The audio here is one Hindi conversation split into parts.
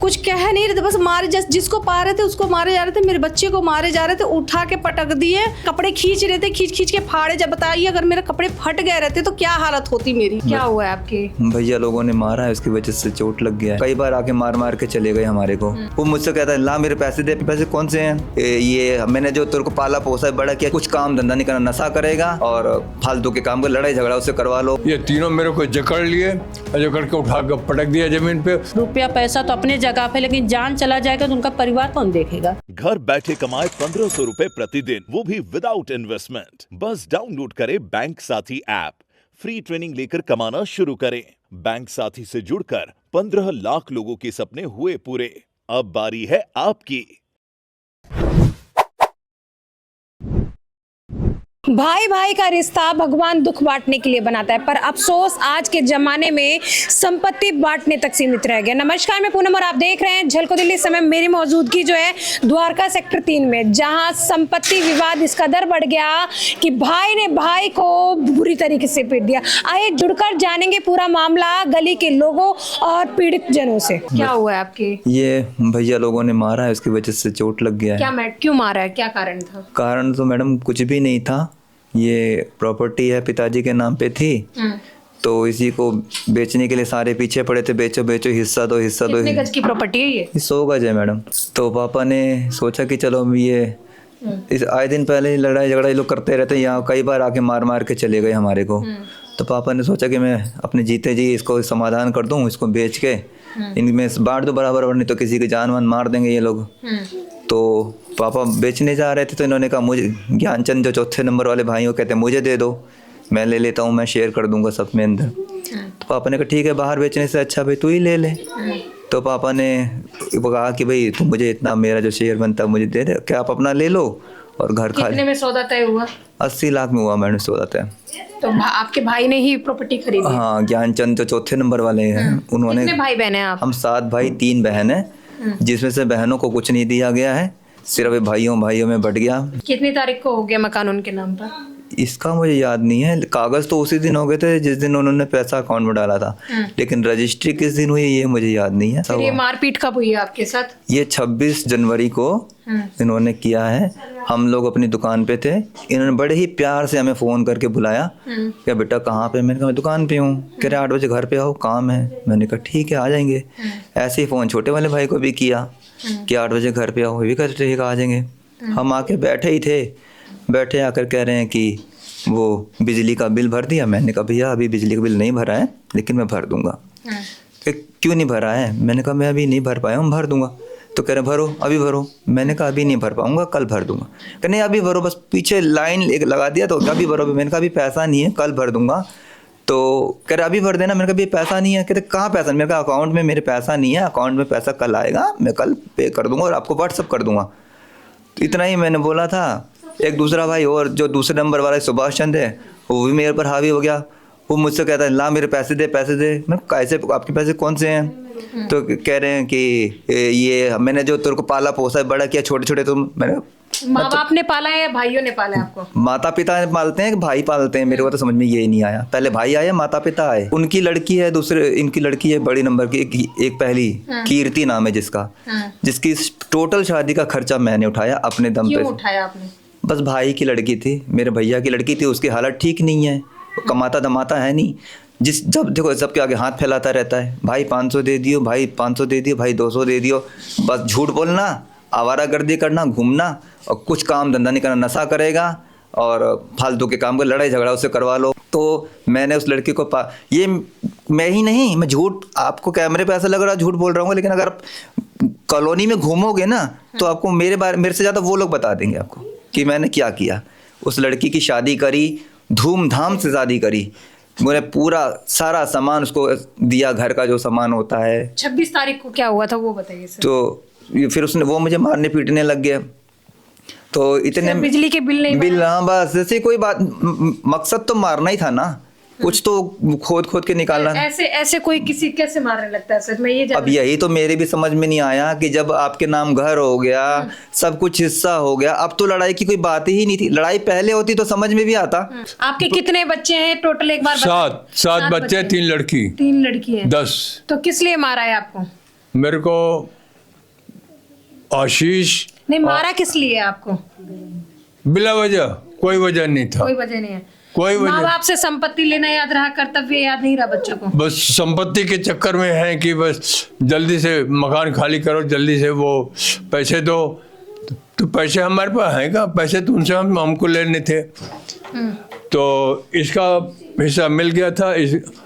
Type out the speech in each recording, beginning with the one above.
कुछ कह नहीं रहे थे, बस मारे जिसको पा रहे थे उसको मारे जा रहे थे। मेरे बच्चे को मारे जा रहे थे, उठा के पटक दिए, कपड़े खींच रहे थे, खींच खींच के फाड़े। जब बताइए अगर मेरे कपड़े फट गए रहते तो क्या हालत होती मेरी। क्या हुआ है आपके भैया? लोगों ने मारा है, उसकी वजह से चोट लग गया है। कई बार आके मार मार के चले गए हमारे को। वो मुझसे कहता है ला मेरे पैसे दे। पैसे कौन से हैं? ये मैंने जो तेरे को पाला पोसा है, बड़ा किया, कुछ काम धंधा नहीं करना, नशा करेगा और फालतू के काम कर, लड़ाई झगड़ा उससे करवा लो। ये तीनों मेरे को जकड़ लिए, जकड़ के उठा के पटक दिया जमीन पे। रुपया पैसा तो अपने जगह पे, लेकिन जान चला जाएगा तो उनका परिवार कौन देखेगा? घर बैठे कमाए 1500 रुपए प्रतिदिन, वो भी विदाउट इन्वेस्टमेंट। बस डाउनलोड करें बैंक साथी ऐप, फ्री ट्रेनिंग लेकर कमाना शुरू करें। बैंक साथी से जुड़कर 15 लाख लोगों के सपने हुए पूरे। अब बारी है आपकी। भाई भाई का रिश्ता भगवान दुख बांटने के लिए बनाता है, पर अफसोस आज के जमाने में संपत्ति बांटने तक सीमित रह गया। नमस्कार, मैं पूनम और आप देख रहे हैं झलको दिल्ली। समय मेरी मौजूदगी जो है द्वारका सेक्टर 3 में, जहां संपत्ति विवाद इस कदर बढ़ गया कि भाई ने भाई को बुरी तरीके से पीट दिया। आइए जुड़कर जानेंगे पूरा मामला गली के लोगों और पीड़ित जनों से। क्या हुआ है आपके? ये भैया लोगों ने मारा है, उसकी वजह से चोट लग गया है। क्यों मारा है? क्या कारण था? कारण तो मैडम कुछ भी नहीं था। ये प्रॉपर्टी है, पिताजी के नाम पे थी, तो इसी को बेचने के लिए सारे पीछे पड़े थे, बेचो बेचो, हिस्सा दो, हिस्सा दो। कितने गज की प्रॉपर्टी है ये? 100 गज है मैडम। तो पापा ने सोचा कि चलो ये इस आए दिन पहले लड़ाई झगड़ा ये लोग करते रहते हैं, यहाँ कई बार आके मार मार के चले गए हमारे को। तो पापा ने सोचा कि मैं अपने जीते जी इसको समाधान कर दूँ, इसको बेच के इनमें बांट दो बराबर, नहीं तो किसी की जान वान मार देंगे ये लोग। तो पापा बेचने जा रहे थे, तो इन्होंने कहा मुझे, ज्ञानचंद जो चौथे नंबर वाले भाई वो कहते हैं मुझे दे दो, मैं ले लेता हूँ, मैं शेयर कर दूंगा सब में अंदर। तो पापा ने कहा ठीक है, बाहर बेचने से अच्छा भाई तू ही ले ले। तो पापा ने कहा कि भाई तुम मुझे इतना, मेरा जो शेयर बनता है मुझे दे दे, क्या आप अपना ले लो और घर खा। कितने में सौदा तय हुआ? 80 लाख में हुआ मैडम सौदा तय। तो आपके भाई ने ही प्रॉपर्टी खरीदी? हाँ, ज्ञानचंद जो चौथे नंबर वाले हैं उन्होंने। कितने भाई बहन हैं आप? हम 7 भाई 3 बहन हैं, जिसमें से बहनों को कुछ नहीं दिया गया है, सिर्फ भाइयों में बट गया। कितनी तारीख को हो गया मकान उनके नाम पर? इसका मुझे याद नहीं है, कागज तो उसी दिन हो गए थे जिस दिन उन्होंने पैसा अकाउंट में डाला था, लेकिन रजिस्ट्री किस दिन हुई ये मुझे याद नहीं है। फिर ये मारपीट कब हुई है आपके साथ? ये 26 जनवरी को इन्होंने किया है। हम लोग अपनी दुकान पे थे, इन्होंने बड़े ही प्यार से हमें फोन करके बुलाया, क्या बेटा कहाँ पे? मैंने कहा मैं दुकान पे हूँ। कह रहे 8 बजे घर पे आओ, काम है। मैंने कहा ठीक है आ जाएंगे। ऐसे ही फोन छोटे वाले भाई को भी किया कि 8 बजे घर पे आओ, वो भी कहते ठीक आ जाएंगे। हम आके बैठे ही थे, बैठे आकर कह रहे हैं कि वो बिजली का बिल भर दिया। मैंने कहा भैया अभी बिजली का बिल नहीं भरा है, लेकिन मैं भर दूंगा। क्यों नहीं भरा है? मैंने कहा मैं अभी नहीं भर पाया हूँ, भर दूंगा। तो कह रहे भरो, अभी भरो। मैंने कहा अभी नहीं भर पाऊंगा, कल भर दूंगा। कह नहीं अभी भरो, बस पीछे लाइन लगा दिया तो अभी भरो। मैंने कहा अभी पैसा नहीं है, कल भर दूंगा। तो कह रहे अभी भर देना। मैंने कहा अभी पैसा नहीं है। कहते कहाँ पैसा? मैंने कहा अकाउंट में मेरे पैसा नहीं है, अकाउंट में पैसा कल आएगा, मैं कल पे कर दूंगा और आपको व्हाट्सअप कर दूंगा। तो इतना ही मैंने बोला था। एक दूसरा भाई और जो दूसरे नंबर वाला सुभाष चंद है, वो भी मेरे पर हावी हो गया। वो मुझसे कहता है ला मेरे पैसे दे, पैसे दे। मैं कैसे, आपके पैसे कौन से हैं? तो कह रहे हैं कि ये मैंने जो तेरे को पाला पोसा है, बड़ा किया, छोटे छोटे तुम। मैंने माँ बाप ने पाला है या भाइयों ने पाला है आपको? माता पिता पालते हैं कि भाई पालते हैं, मेरे को तो समझ में यही नहीं आया। पहले भाई आए, माता पिता आए। उनकी लड़की है, दूसरे इनकी लड़की है बड़ी नंबर की, एक पहली कीर्ति नाम है जिसका, जिसकी टोटल शादी का खर्चा मैंने उठाया अपने दम पे। क्यों उठाया आपने? बस भाई की लड़की थी, मेरे भैया की लड़की थी, उसकी हालत ठीक नहीं है, कमाता धमाता है नहीं। जब देखो सबके आगे हाथ फैलाता रहता है, भाई 500 दे दियो, भाई 500 दे दियो, भाई 200 दे दियो। बस झूठ बोलना, आवारागर्दी करना, घूमना और कुछ काम धंधा नहीं करना, नशा करेगा और फालतू के काम कर, लड़ाई झगड़ा उससे करवा लो। तो मैंने उस लड़की को ये मैं ही नहीं, मैं झूठ, आपको कैमरे पे ऐसा लग रहा है झूठ बोल रहा हूँ, लेकिन अगर आप कॉलोनी में घूमोगे ना तो आपको मेरे से ज़्यादा वो लोग बता देंगे आपको कि मैंने क्या किया। उस लड़की की शादी करी, धूमधाम से शादी करी, मैंने पूरा सारा सामान उसको दिया, घर का जो सामान होता है। 26 तारीख को क्या हुआ था वो बताइए सर। तो फिर उसने, वो मुझे मारने पीटने लग गया। तो इतने बिजली के बिल नहीं बिल, हाँ बस ऐसे कोई बात, मकसद तो मारना ही था ना, कुछ तो खोद के निकालना। ऐसे कोई किसी कैसे मारने लगता है सर? मैं ये अब यही तो मेरे भी समझ में नहीं आया कि जब आपके नाम घर हो गया, सब कुछ हिस्सा हो गया, अब तो लड़ाई की कोई बात ही नहीं थी। लड़ाई पहले होती तो समझ में भी आता। आपके कितने बच्चे हैं टोटल? एक बार 7 बच्चे, 3 लड़की। 3 लड़की हैं। 10। तो किस लिए मारा है आपको? मेरे को आशीष। नहीं, मारा किस लिए आपको? बिला वजह, कोई वजह नहीं था, कोई वजह नहीं है। कोई माँ वजह। बाप से संपत्ति लेना याद रहा, कर्तव्य याद नहीं रहा बच्चों को। बस संपत्ति के चक्कर में है कि बस जल्दी से मकान खाली करो, जल्दी से वो पैसे दो। तो पैसे हमारे पास हैं का? पैसे तो उनसे हमको लेने थे। तो इसका हिस्सा मिल गया था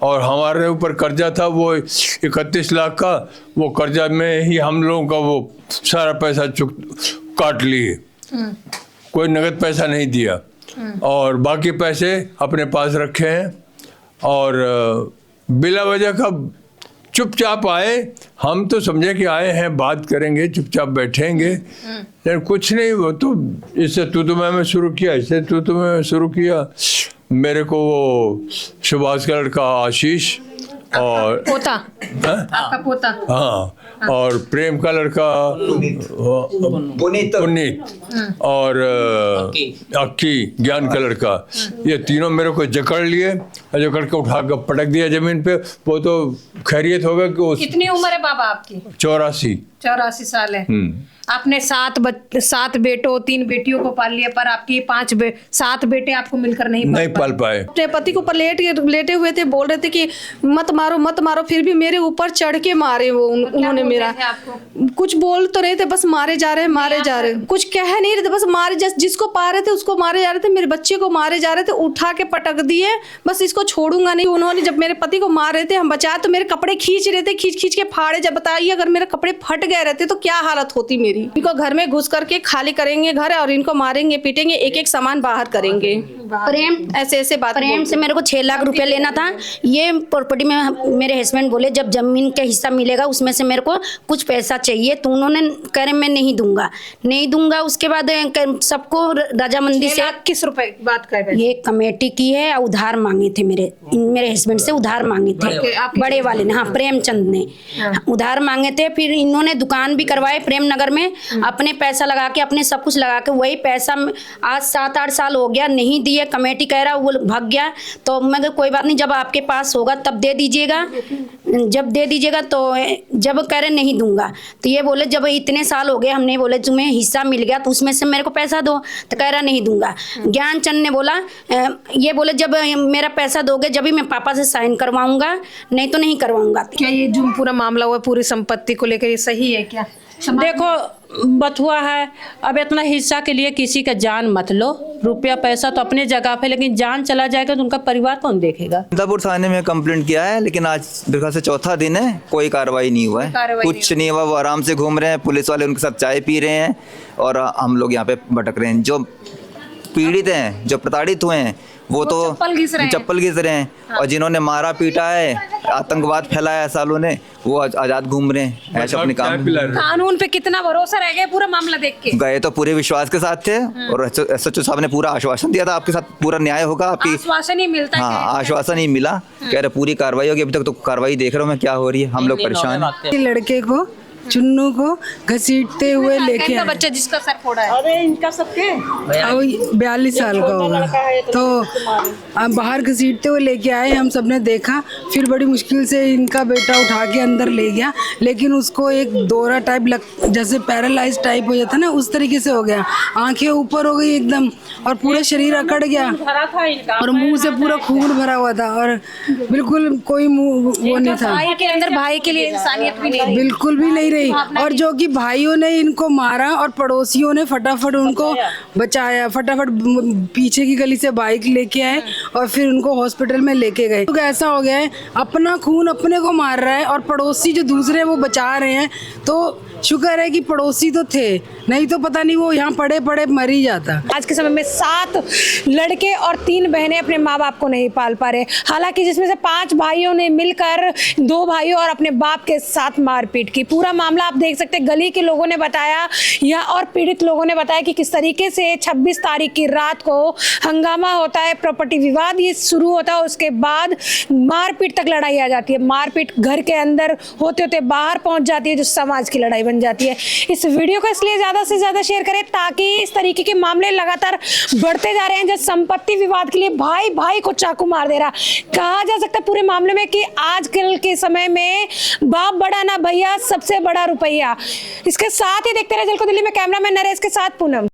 और हमारे ऊपर कर्जा था वो 31 लाख का। वो कर्जा में ही हम लोगों का वो सारा पैसा काट लिए, कोई नगद पैसा नहीं दिया और बाकी पैसे अपने पास रखे हैं। और बिला वजह का चुपचाप आए, हम तो समझे कि आए हैं बात करेंगे, चुपचाप बैठेंगे, लेकिन कुछ नहीं। वो तो इससे तू मैं शुरू किया, इससे तू मैं शुरू किया। मेरे को वो सुभाष का लड़का आशीष और पोता, आपका पोता, हाँ, और प्रेम का लड़का पुनीत और अक्की ज्ञान का लड़का, ये तीनों मेरे को जकड़ लिए, जकड़ के उठा कर पटक दिया जमीन पे। वो तो खैरियत हो गया कि कितनी उम्र है बाबा आपकी? 84 साल है। आपने 7 बेटों 3 बेटियों को पाल लिया, पर आपकी 7 बेटे आपको मिलकर नहीं पाल पाए। अपने पति के ऊपर लेटे हुए थे, बोल रहे थे कि मत मारो मत मारो, फिर भी मेरे ऊपर चढ़ के मारे वो उन्होंने मेरा। कुछ बोल तो रहे थे, बस मारे जा रहे कुछ कह नहीं रहे थे, बस मारे जिसको पा रहे थे उसको मारे जा रहे थे। मेरे बच्चे को मारे जा रहे थे, उठा के पटक दिए, बस इसको छोड़ूंगा नहीं। उन्होंने जब मेरे पति को मार रहे थे, हम बचाए, तो मेरे कपड़े खींच रहे थे, खींच के फाड़े। जब बताइए अगर मेरे कपड़े फट गए रहते तो क्या हालत होती मेरी। इनको घर में घुस करके खाली करेंगे घर और इनको मारेंगे पीटेंगे, एक सामान बाहर करेंगे। प्रेम ऐसे बात प्रेम से मेरे को 6 लाख रुपया लेना था। ये प्रॉपर्टी में मेरे हस्बैंड बोले जब जमीन का हिस्सा मिलेगा उसमें से मेरे को कुछ पैसा चाहिए, तो उन्होंने कह रहे मैं नहीं दूंगा। उसके बाद सबको रजामंदी से किस रुपए बात कर रहे हैं? ये कमेटी की है, उधार मांगे थे मेरे हस्बैंड से उधार मांगे थे, बड़े वाले ने, हाँ प्रेमचंद ने उधार मांगे थे। फिर इन्होंने दुकान भी करवाए प्रेम नगर में, अपने पैसा लगा के, अपने सब कुछ लगा के, वही पैसा आज 7-8 साल हो गया नहीं दिए। कमेटी कह रहा वो भाग गया, तो मैं कोई बात नहीं, जब आपके पास होगा तब दे दीजिएगा, जब दे दीजिएगा। तो जब कह रहे नहीं दूंगा, तो ये बोले जब इतने साल हो गए हमने बोले तुम्हें हिस्सा मिल गया तो उसमें से मेरे को पैसा दो, तो कह रहा नहीं दूंगा। ज्ञानचंद ने बोला, ये बोले जब मेरा पैसा दोगे जब ही मैं पापा से साइन करवाऊंगा, नहीं तो नहीं करवाऊंगा। क्या ये जो पूरा मामला हुआ पूरी संपत्ति को लेकर ये सही है क्या? देखो बथुआ है, अब इतना हिस्सा के लिए किसी का जान मत लो। रुपया पैसा तो अपने जगह पे, लेकिन जान चला जाएगा तो उनका परिवार कौन देखेगा। इंदापुर थाने में कंप्लेंट किया है, लेकिन आज मेरे ख्याल से चौथा दिन है, कोई कार्रवाई नहीं हुआ है, कुछ नहीं हुआ। वो आराम से घूम रहे हैं, पुलिस वाले उनके साथ चाय पी रहे हैं और हम लोग यहाँ पे भटक रहे हैं। जो पीड़ित हैं, जो प्रताड़ित हुए हैं, वो तो चप्पल घिस रहे हैं। हाँ। और जिन्होंने मारा पीटा है, आतंकवाद फैलाया है सालों ने, वो आजाद घूम रहे हैं ऐसे अपने काम। कानून पे कितना भरोसा रह गया पूरा मामला देख के? गए तो पूरे विश्वास के साथ थे और एसएचओ साहब ने पूरा आश्वासन दिया था आपके साथ पूरा न्याय होगा। आपकी आश्वासन ही मिलता है। हाँ, आश्वासन ही मिला, कह रहे पूरी कार्रवाई होगी। अभी तक तो कार्रवाई देख रहा हूँ मैं क्या हो रही है, हम लोग परेशान हैं। लड़के को चुन्नू को घसीटते हुए लेके आए। बच्चा जिसका सर फोड़ा है, अरे इनका सबके 42 साल का होगा, तो बाहर घसीटते हुए लेके आए। हम सबने देखा, फिर बड़ी मुश्किल से इनका बेटा उठा के अंदर ले गया, लेकिन उसको एक दौरा टाइप जैसे पैरालाइज टाइप हो जाता ना, उस तरीके से हो गया। आंखें ऊपर हो गई एकदम और पूरा शरीर अकड़ गया और मुंह से पूरा खून भरा हुआ था और बिल्कुल कोई मुंह वो नहीं था। भाई के अंदर भाई के लिए इंसानियत भी नहीं, बिल्कुल भी नहीं। और जो कि भाइयों ने इनको मारा और पड़ोसियों ने फटाफट उनको बचाया, फटाफट पीछे की गली से बाइक लेके आए और फिर उनको हॉस्पिटल में लेके गए। तो ऐसा हो गया है, अपना खून अपने को मार रहा है और पड़ोसी जो दूसरे वो बचा रहे हैं। तो शुक्र है कि पड़ोसी तो थे, नहीं तो पता नहीं वो यहाँ पड़े पड़े मर ही जाता। आज के समय में 7 लड़के और 3 बहनें अपने माँ बाप को नहीं पाल पा रहे, हालांकि जिसमें से 5 भाइयों ने मिलकर 2 भाइयों और अपने बाप के साथ मारपीट की। पूरा मामला आप देख सकते हैं, गली के लोगों ने बताया या और पीड़ित लोगों ने बताया कि किस तरीके से 26 तारीख की रात को हंगामा होता है, प्रॉपर्टी विवाद ये शुरू होता है, उसके बाद मारपीट तक लड़ाई आ जाती है। मारपीट घर के अंदर होते होते बाहर पहुंच जाती है, जो समाज की लड़ाई बन जाती है। इस वीडियो को इसलिए ज्यादा से ज्यादा शेयर करें ताकि इस तरीके के मामले लगातार बढ़ते जा रहे हैं, जब संपत्ति विवाद के लिए भाई भाई को चाकू मार दे रहा। कहा जा सकता है पूरे मामले में कि आजकल के समय में बाप बड़ा ना भैया, सबसे बड़ा रुपया। इसके साथ ही देखते रहे झलको दिल्ली में, कैमरामैन नरेश के साथ पूनम।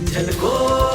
झलको